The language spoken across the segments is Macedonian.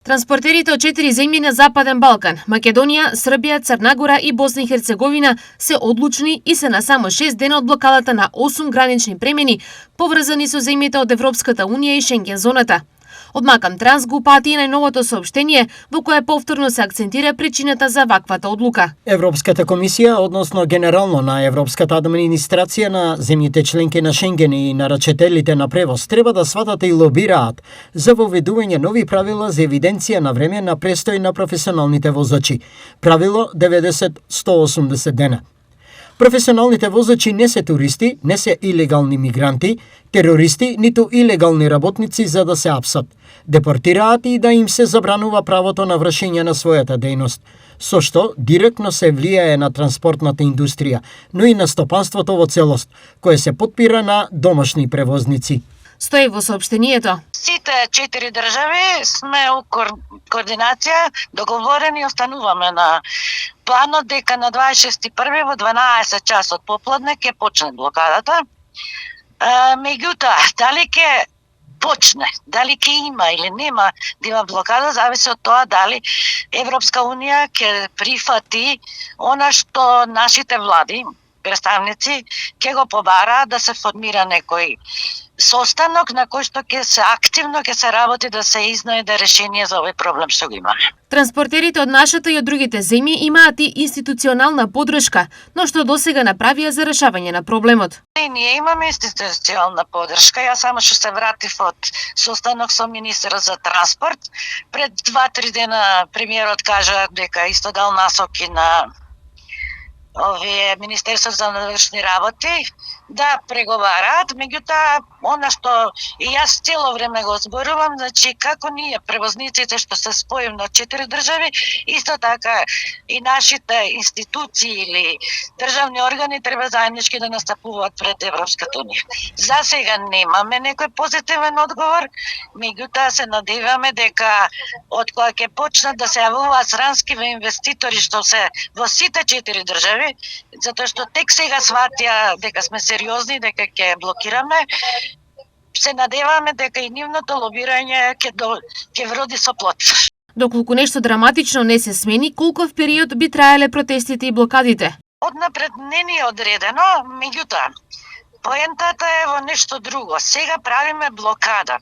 Транспортерите од 4 земји на Западен Балкан, Македонија, Србија, Црна Гора и Босна и Херцеговина се одлучни и се на само 6 дена од блокадата на 8 гранични премини, поврзани со земјите од Европската Унија и Шенген зоната. Од Макам Транс го упати и најновото соопштение во кое повторно се акцентира причината за ваквата одлука. Европската комисија, односно генерално на Европската администрација на земјите членки на Шенген и нарачителите на превоз треба да сватат и лобираат за воведување нови правила за евиденција на време на престој на професионалните возачи. Правило 90-180 дена. Професионалните возачи не се туристи, не се илегални мигранти, терористи, ниту илегални работници за да се апсат. Депортираат и да им се забранува правото на вршење на својата дејност, со што директно се влијае на транспортната индустрија, но и на стопанството во целост, кое се потпира на домашни превозници. Стои во соопштението. Сите 4 држави сме у координација, договорени и остануваме на планот дека на 26.1. во 12 часот попладне ќе почне блокадата. Меѓутоа, дали ќе почне, дали ќе има или нема да има блокада, зависи од тоа дали Европска Унија ќе прифати она што нашите влади, представници, ќе го побараат да се формира некој состанок на кој што ќе се активно ќе се работи да се изнајде решение за овој проблем што го имаме. Транспортерите од нашата и од другите земји имаат и институционална поддршка, но што досега направија за решавање на проблемот. Ние имаме институционална поддршка. Јас само што се вратив од состанок со министерот за транспорт. Пред 2-3 дена премиерот кажа дека исто дал насоки на Министерство за внатрешни работи да преговараат, меѓутоа она што и јас цело време го зборувам, значи како ние превозниците што се споим на 4 држави, исто така и нашите институции или државни органи треба заеднички да настапуваат пред Европската Унија. За сега немаме некој позитивен одговор, меѓутоа се надеваме дека од кога ќе почнат да се јавуваат странскиве инвеститори што се во сите 4 држави, затоа што тек сега сватија дека сме сериозни, дека ќе блокираме, се надеваме дека и нивното лобирање ќе вроди со плод. Доколку нешто драматично не се смени, колков период би траеле протестите и блокадите? Однапред не ни е одредено, меѓутоа, поентата е во нешто друго. Сега правиме блокада,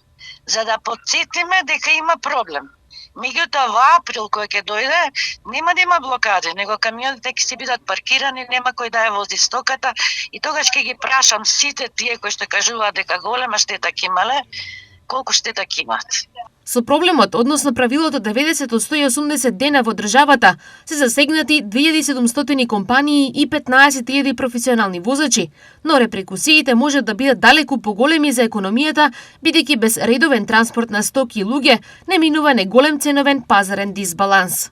за да потсетиме дека има проблем. Меѓутоа во април кој ќе дојде, нема да има блокади, него камионите ќе се бидат паркирани, нема кој да ја вози стоката и тогаш ќе ги прашам сите тие кои што кажуваат дека голема штета ќе имале, колку штета ќе имат. Со проблемот, односно правилото 90-180 дена во државата, се засегнати 2700 компании и 15.000 професионални возачи, но репрекусиите можат да бидат далеку поголеми за економијата, бидејќи без редовен транспорт на стоки и луѓе не минува неголем ценовен пазарен дисбаланс.